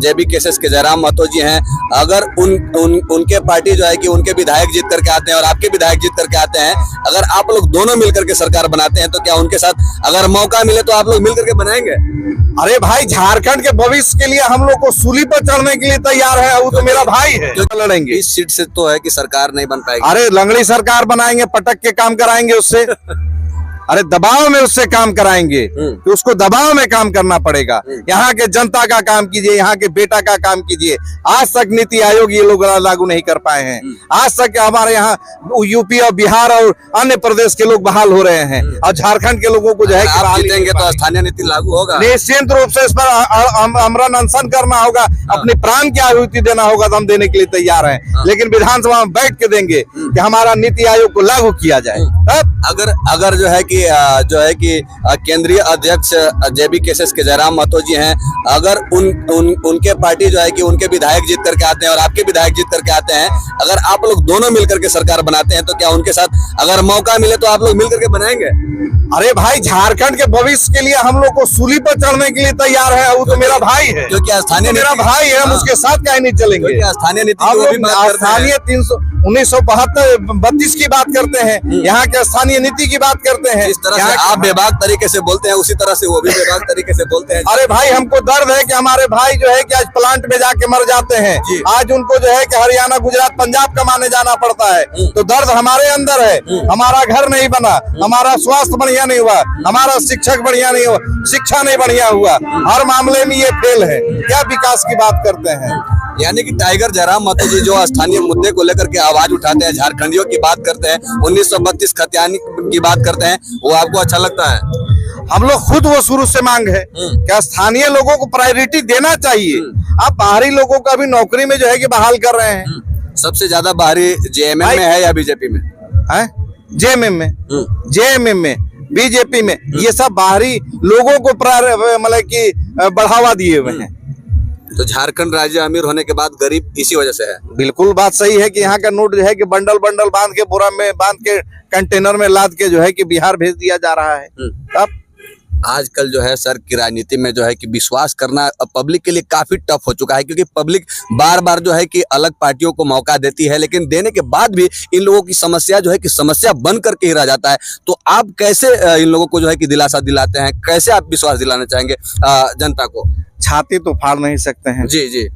जेबी cases के जयराम महतो जी हैं, अगर उनके पार्टी जो है कि उनके विधायक जीत करके आते हैं और आपके विधायक जीत करके आते हैं, अगर आप लोग दोनों मिलकर के सरकार बनाते हैं तो क्या उनके साथ अगर मौका मिले तो आप लोग मिलकर के बनाएंगे? अरे भाई, झारखंड के भविष्य के लिए हम लोग को सूली पर चढ़ने के लिए तैयार है। वो तो मेरा भाई है, जो लड़ेंगे। इस सीट से तो है कि सरकार नहीं बन पाएगी। अरे लंगड़ी सरकार बनाएंगे, पटक के काम कराएंगे उससे। अरे दबाव में उससे काम कराएंगे कि उसको दबाव में काम करना पड़ेगा। यहाँ के जनता का काम कीजिए, यहाँ के बेटा का काम कीजिए। आज तक नीति आयोग ये लोग लागू नहीं कर पाए हैं। आज तक हमारे यहाँ यूपी और बिहार और अन्य प्रदेश के लोग बहाल हो रहे हैं, और झारखंड के लोगों को जो है आप जीतेंगे तो स्थानीय नीति लागू होगा। निश्चित रूप से इस पर अमरण अनशन करना होगा, अपने प्राण की आहुति देना होगा तो हम देने के लिए तैयार हैं। लेकिन विधानसभा में बैठ के देंगे कि हमारा नीति आयोग को लागू किया जाए। अगर जो है कि केंद्रीय अध्यक्ष जेबी केसेस के जयराम महतो जी हैं, अगर उनके पार्टी जो है कि उनके विधायक जीत करके आते हैं और आपके विधायक जीत करके आते हैं, अगर आप लोग दोनों मिलकर के सरकार बनाते हैं तो क्या उनके साथ अगर मौका मिले तो आप लोग मिलकर के बनाएंगे? अरे भाई, झारखंड के भविष्य के लिए हम लोग को सूली पर चढ़ने के लिए तैयार है। वो तो मेरा भाई है, क्योंकि स्थानीय मेरा भाई है। हम उसके साथ क्या नहीं चलेंगे? स्थानीय नीति स्थानीय 1932 की बात करते हैं, यहाँ के स्थानीय नीति की बात करते हैं। इस तरह से आप बेबाक तरीके से बोलते हैं, उसी तरह से वो भी बेबाक तरीके से बोलते हैं। अरे भाई, हमको दर्द है कि हमारे भाई जो है कि आज प्लांट में जाके मर जाते हैं। आज उनको जो है कि हरियाणा, गुजरात, पंजाब कमाने जाना पड़ता है। तो दर्द हमारे अंदर है। हमारा घर नहीं बना, हमारा स्वास्थ्य बढ़िया नहीं हुआ, हमारा शिक्षक बढ़िया नहीं हुआ, शिक्षा नहीं बढ़िया हुआ, हर मामले में ये फेल है। क्या विकास की बात करते हैं? यानी कि टाइगर जयराम महतो जी जो स्थानीय मुद्दे को लेकर के आवाज उठाते हैं, झारखंडियों की बात करते हैं, 1932 खतियानी की बात करते हैं, वो आपको अच्छा लगता है? हम लोग खुद वो शुरू से मांग है कि स्थानीय लोगों को प्रायोरिटी देना चाहिए। आप बाहरी लोगों को अभी नौकरी में जो है कि बहाल कर रहे हैं। सबसे ज्यादा बाहरी जेएमएम में है या बीजेपी में है? जेएमएम में, बीजेपी में, ये सब बाहरी लोगों को मतलब कि बढ़ावा दिए हुए हैं। तो झारखंड राज्य अमीर होने के बाद गरीब इसी वजह से है। बिल्कुल बात सही है कि यहाँ का नोट जो है कि बंडल बंडल बांध के, बोरा में बांध के, कंटेनर में लाद के जो है कि बिहार भेज दिया जा रहा है। अब आजकल जो है सर की राजनीति में जो है कि विश्वास करना पब्लिक के लिए काफी टफ हो चुका है, क्योंकि पब्लिक बार बार जो है कि अलग पार्टियों को मौका देती है, लेकिन देने के बाद भी इन लोगों की समस्या जो है कि समस्या बन करके ही रह जाता है। तो आप कैसे इन लोगों को जो है कि दिलासा दिलाते हैं, कैसे आप विश्वास दिलाना चाहेंगे जनता को? छाती तो फाड़ नहीं सकते हैं जी जी,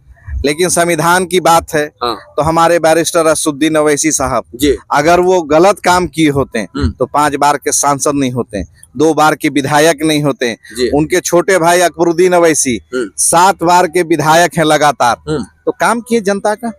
लेकिन संविधान की बात है। तो हमारे बैरिस्टर असदुद्दीन ओवैसी साहब जी, अगर वो गलत काम किए होते हैं तो 5 बार के सांसद नहीं होते, 2 बार के विधायक नहीं होते। उनके छोटे भाई अकबरुद्दीन ओवैसी 7 बार के विधायक हैं लगातार। तो काम किए जनता का।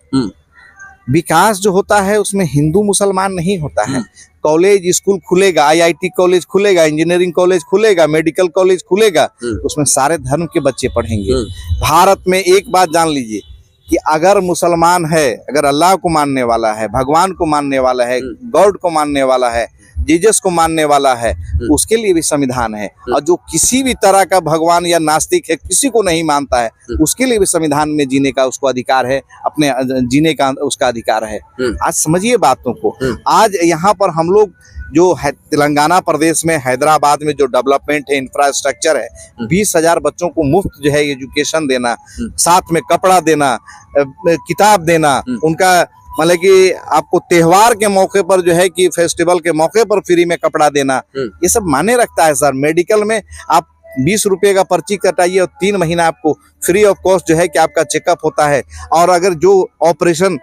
विकास जो होता है उसमें हिंदू मुसलमान नहीं होता है। कॉलेज स्कूल खुलेगा, आईआईटी कॉलेज खुलेगा, इंजीनियरिंग कॉलेज खुलेगा, मेडिकल कॉलेज खुलेगा, उसमें सारे धर्म के बच्चे पढ़ेंगे। भारत में एक बात जान लीजिए कि अगर मुसलमान है, अगर अल्लाह को मानने वाला है, भगवान को मानने वाला है, गॉड को मानने वाला है, जीसस को मानने वाला है, उसके लिए भी संविधान है। और जो किसी भी तरह का भगवान या नास्तिक है, किसी को नहीं मानता है, उसके लिए भी संविधान में जीने का उसको अधिकार है, अपने जीने का उसका अधिकार है। आज समझिए बातों को। आज यहाँ पर हम लोग जो है तेलंगाना प्रदेश में, हैदराबाद में जो डेवलपमेंट है, इंफ्रास्ट्रक्चर है, 20,000 बच्चों को मुफ्त जो है एजुकेशन देना, साथ में कपड़ा देना, किताब देना, उनका मतलब कि आपको त्योहार के मौके पर जो है कि फेस्टिवल के मौके पर फ्री में कपड़ा देना, ये सब माने रखता है सर। मेडिकल में आप 20 रुपये का पर्ची कटाइए और 3 महीना आपको फ्री ऑफ कॉस्ट जो है कि आपका चेकअप होता है। और अगर जो ऑपरेशन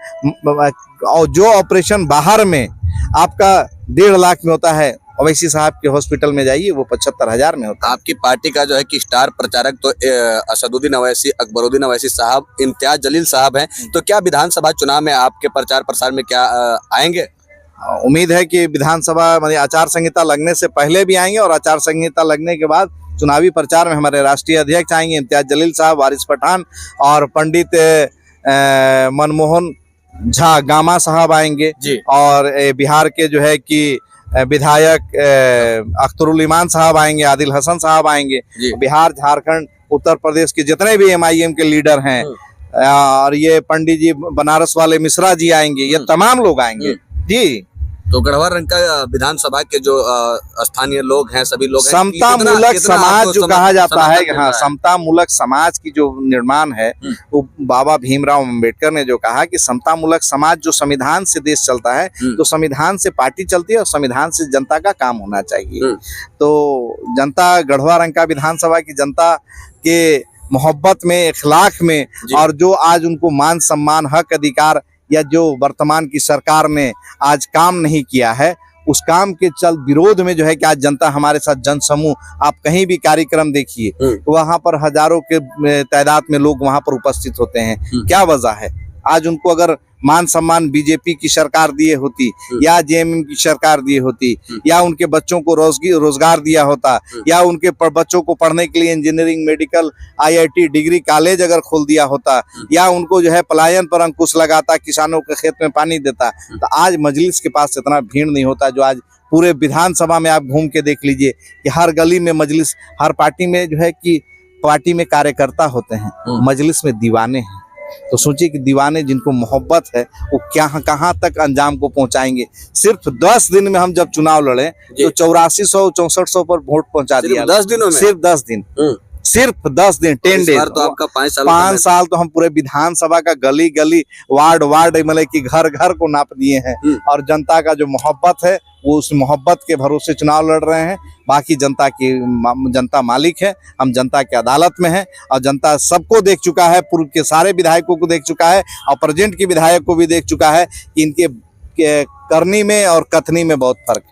बाहर में आपका 1.5 लाख में होता है, ओवैसी साहब के हॉस्पिटल में जाइए, वो 75,000 में होता है। आपकी पार्टी का जो है कि स्टार प्रचारक तो असदुद्दीन ओवैसी, अकबरुद्दीन ओवैसी साहब, इम्तियाज जलील साहब हैं। तो क्या विधानसभा चुनाव में आपके प्रचार प्रसार में क्या आएंगे? उम्मीद है कि विधानसभा मतलब आचार संहिता लगने से पहले भी आएंगे, और आचार संहिता लगने के बाद चुनावी प्रचार में हमारे राष्ट्रीय अध्यक्ष आएंगे, इम्तियाज जलील साहब, वारिस पठान, और पंडित मनमोहन झा गामा साहब आएंगे। और बिहार के जो है कि विधायक अख्तरुल ईमान साहब आएंगे, आदिल हसन साहब आएंगे। बिहार, झारखंड, उत्तर प्रदेश के जितने भी एमआईएम के लीडर हैं, और ये पंडित जी बनारस वाले मिश्रा जी आएंगे, ये तमाम लोग आएंगे जी। तो गढ़वा रंग का विधानसभा के जो स्थानीय लोग हैं, सभी लोग हैं, समता कितना- मूलक कितना समाज आपको जो कहा जाता समर्थन है, मिल हाँ, रहा है? समता मूलक समाज की जो निर्माण है वो बाबा भीमराव अम्बेडकर ने जो कहा कि समता मूलक समाज, जो संविधान से देश चलता है तो संविधान से पार्टी चलती है और संविधान से जनता का काम होना चाहिए। तो जनता, गढ़वा रंग का विधानसभा की जनता के मोहब्बत में, इखलाक में, और जो आज उनको मान सम्मान, हक, अधिकार, या जो वर्तमान की सरकार ने आज काम नहीं किया है, उस काम के चल विरोध में जो है कि आज जनता हमारे साथ, जनसमूह, आप कहीं भी कार्यक्रम देखिए वहां पर हजारों के तादाद में लोग वहां पर उपस्थित होते हैं। क्या वजह है? आज उनको अगर मान सम्मान बीजेपी की सरकार दिए होती, या जेएमएम की सरकार दिए होती, या उनके बच्चों को रोजगार दिया होता, या उनके बच्चों को पढ़ने के लिए engineering, medical, IIT, degree college अगर खोल दिया होता, या उनको जो है पलायन पर अंकुश लगाता, किसानों के खेत में पानी देता, तो आज मजलिस के पास इतना भीड़ नहीं होता। जो आज पूरे विधानसभा में आप घूम के देख लीजिए कि हर गली में मजलिस, हर पार्टी में जो है कि पार्टी में कार्यकर्ता होते हैं, मजलिस में दीवाने हैं। तो सोचिए कि दीवाने जिनको मोहब्बत है वो क्या कहाँ तक अंजाम को पहुंचाएंगे। सिर्फ 10 दिन में हम जब चुनाव लड़े तो 8400-6400 पर वोट पहुंचा दिया। 10 दिनों में? सिर्फ 10 दिन, सिर्फ 10 दिन, 10 डेज। तो आपका 5 साल तो हम पूरे विधानसभा का गली गली, वार्ड वार्ड, मतलब कि घर घर को नाप दिए हैं। और जनता का जो मोहब्बत है वो उस मोहब्बत के भरोसे चुनाव लड़ रहे हैं। बाकी जनता मालिक है, हम जनता की अदालत में हैं, और जनता सबको देख चुका है, पूर्व के सारे विधायकों को देख चुका है, और प्रेजेंट के विधायक को भी देख चुका है कि इनके करनी में और कथनी में बहुत फर्क है।